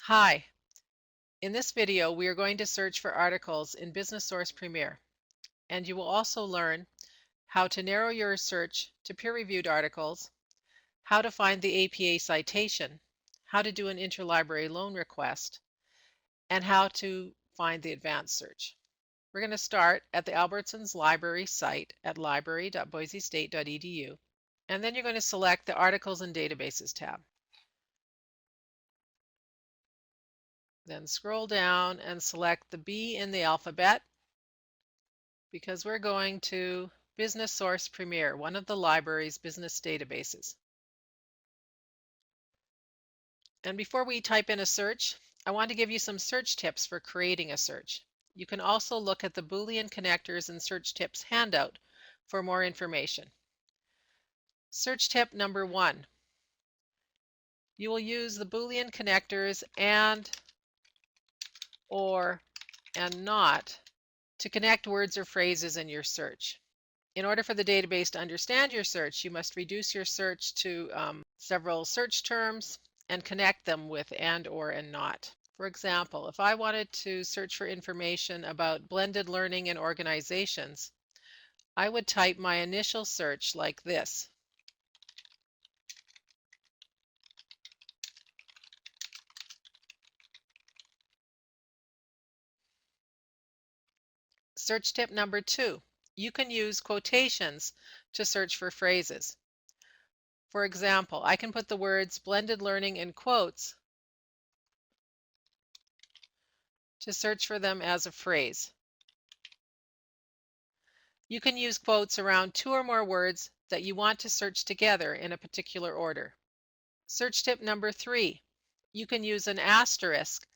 Hi, in this video we are going to search for articles in Business Source Premier, and you will also learn how to narrow your search to peer-reviewed articles, how to find the APA citation, how to do an interlibrary loan request, and how to find the advanced search. We're going to start at the Albertson's library site at library.boisestate.edu, and then you're going to select the Articles and Databases tab. Then scroll down and select the B in the alphabet because we're going to Business Source Premier, one of the library's business databases. And before we type in a search, I want to give you some search tips for creating a search. You can also look at the Boolean connectors and search tips handout for more information. Search tip number 1. You will use the Boolean connectors and, or, and not to connect words or phrases in your search. In order for the database to understand your search, you must reduce your search to several search terms and connect them with and, or, and not. For example, if I wanted to search for information about blended learning in organizations, I would type my initial search like this. Search tip number 2. You can use quotations to search for phrases. For example, I can put the words blended learning in quotes to search for them as a phrase. You can use quotes around 2 or more words that you want to search together in a particular order. Search tip number 3. You can use an asterisk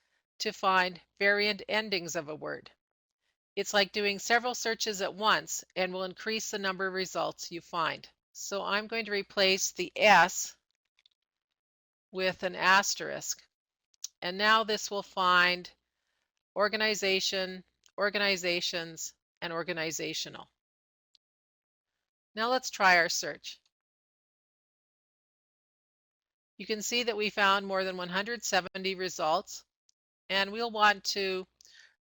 to find variant endings of a word. It's like doing several searches at once and will increase the number of results you find. So I'm going to replace the S with an asterisk. And now this will find organization, organizations, and organizational. Now let's try our search. You can see that we found more than 170 results, and we'll want to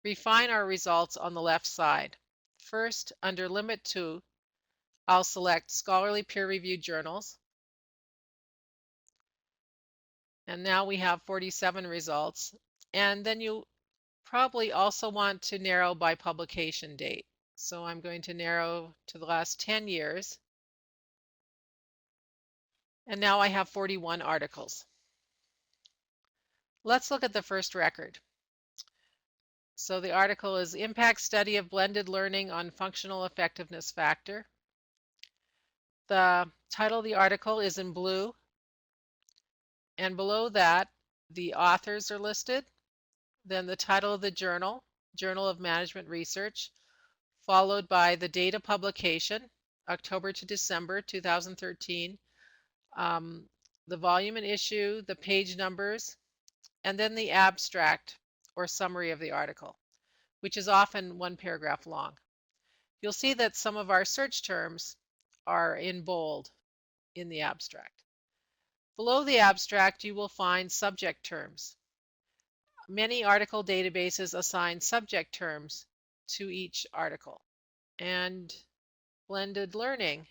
refine our results on the left side. First, under Limit 2, I'll select Scholarly Peer-Reviewed Journals. And now we have 47 results. And then you probably also want to narrow by publication date. So I'm going to narrow to the last 10 years. And now I have 41 articles. Let's look at the first record. So the article is Impact Study of Blended Learning on Functional Effectiveness Factor. The title of the article is in blue, and below that the authors are listed, then the title of the journal, Journal of Management Research, followed by the date of publication, October to December 2013, the volume and issue, the page numbers, and then the abstract or summary of the article, which is often one paragraph long. You'll see that some of our search terms are in bold in the abstract. Below the abstract, you will find subject terms. Many article databases assign subject terms to each article, and blended learning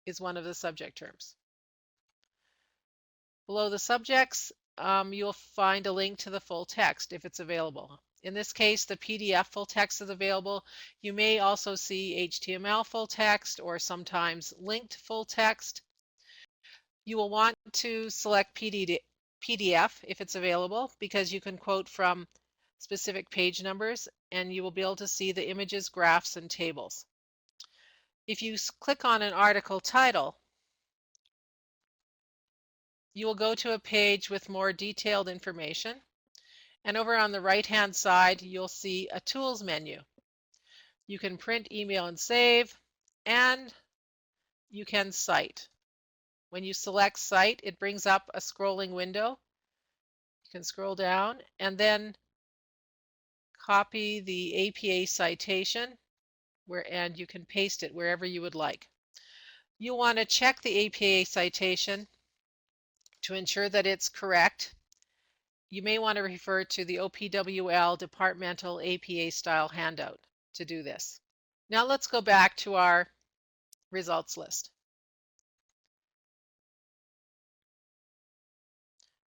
is one of the subject terms. Below the subjects, you'll find a link to the full text if it's available. In this case, the PDF full text is available. You may also see HTML full text or sometimes linked full text. You will want to select PDF if it's available because you can quote from specific page numbers and you will be able to see the images, graphs, and tables. If you click on an article title, you will go to a page with more detailed information. And over on the right-hand side, you'll see a Tools menu. You can print, email, and save, and you can cite. When you select Cite, it brings up a scrolling window. You can scroll down and then copy the APA citation, and you can paste it wherever you would like. You want to check the APA citation to ensure that it's correct, you may want to refer to the OPWL departmental APA style handout to do this. Now let's go back to our results list.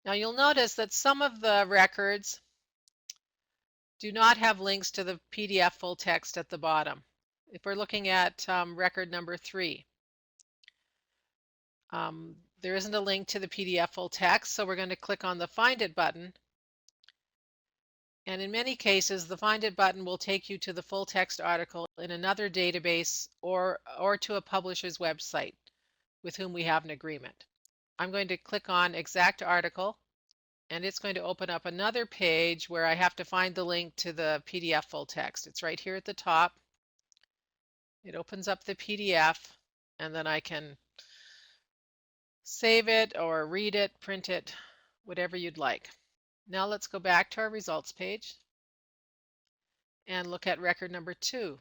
Now you'll notice that some of the records do not have links to the PDF full text at the bottom. If we're looking at record number 3, there isn't a link to the PDF full text, so we're going to click on the Find It button. And in many cases, the Find It button will take you to the full text article in another database or to a publisher's website with whom we have an agreement. I'm going to click on Exact Article, and it's going to open up another page where I have to find the link to the PDF full text. It's right here at the top. It opens up the PDF, and then I can save it or read it, print it, whatever you'd like. Now let's go back to our results page and look at record number 2.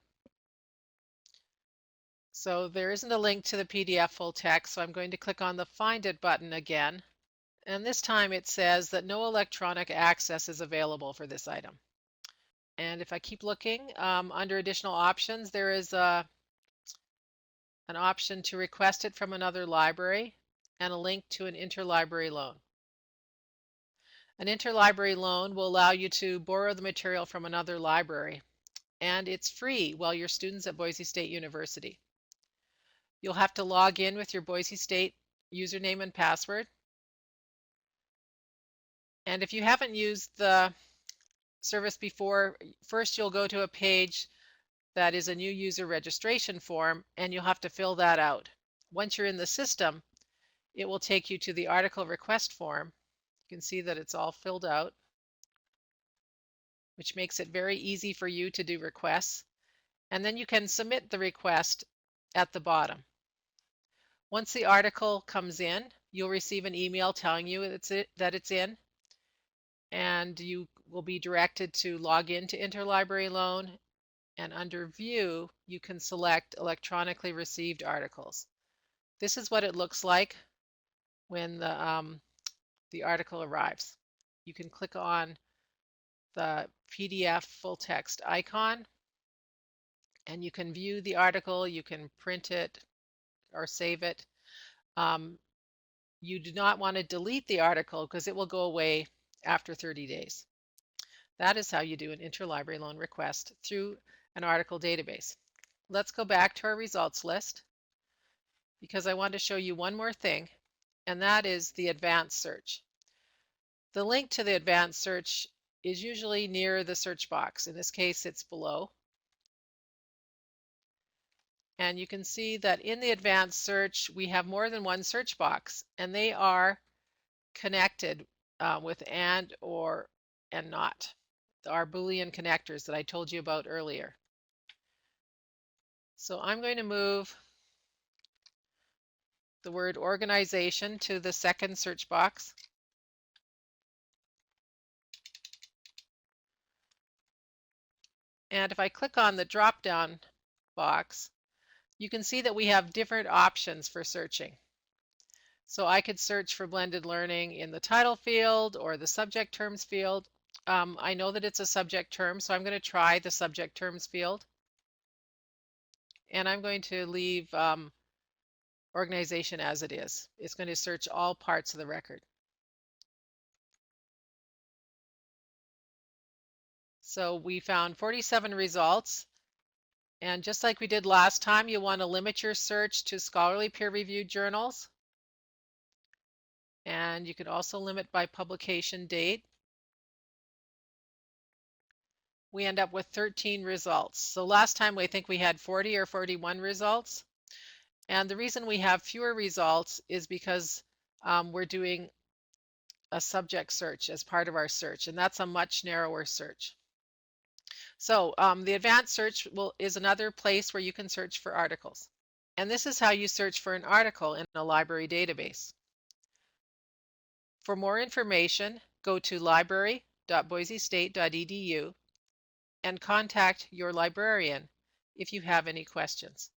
So there isn't a link to the PDF full text, so I'm going to click on the Find It button again. And this time it says that no electronic access is available for this item. And if I keep looking, under additional options, there is an option to request it from another library and a link to an interlibrary loan. An interlibrary loan will allow you to borrow the material from another library, and it's free while you're students at Boise State University. You'll have to log in with your Boise State username and password. And if you haven't used the service before, first you'll go to a page that is a new user registration form, and you'll have to fill that out. Once you're in the system, it will take you to the article request form. You can see that it's all filled out, which makes it very easy for you to do requests. And then you can submit the request at the bottom. Once the article comes in, you'll receive an email telling you that it's in, and you will be directed to log into Interlibrary Loan, and under View, you can select Electronically Received Articles. This is what it looks like when the article arrives. You can click on the PDF full text icon, and you can view the article, you can print it or save it. You do not want to delete the article because it will go away after 30 days. That is how you do an interlibrary loan request through an article database. Let's go back to our results list because I want to show you one more thing, and that is the advanced search. The link to the advanced search is usually near the search box. In this case, it's below. And you can see that in the advanced search, we have more than one search box, and they are connected with and, or, and not. Our Boolean connectors that I told you about earlier. So I'm going to move the word organization to the second search box. And if I click on the drop-down box, you can see that we have different options for searching. So I could search for blended learning in the title field or the subject terms field. I know that it's a subject term, so I'm going to try the subject terms field. And I'm going to leave organization as it is. It's going to search all parts of the record. So we found 47 results. And just like we did last time, you want to limit your search to scholarly peer-reviewed journals. And you can also limit by publication date. We end up with 13 results. So last time I think we had 40 or 41 results. And the reason we have fewer results is because we're doing a subject search as part of our search, and that's a much narrower search. So the advanced search is another place where you can search for articles. And this is how you search for an article in a library database. For more information, go to library.boisestate.edu and contact your librarian if you have any questions.